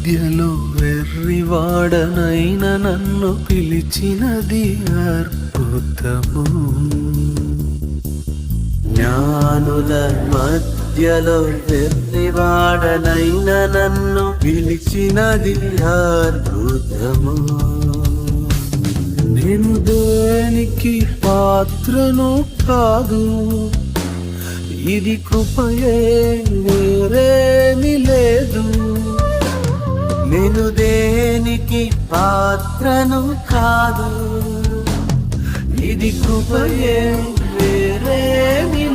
మధ్యలో వెర్రివాడనైన నన్ను పిలిచినది అద్భుతము. జ్ఞానుల మధ్యలో వెర్రివాడనైన నన్ను పిలిచినది అద్భుతము. నేను దేనికి పాత్రను కాదు, ఇది కృపయే వేరేమి లేదు. నేను దేనికి పాత్రను కాదు, ఇది కృపయే వేరేమి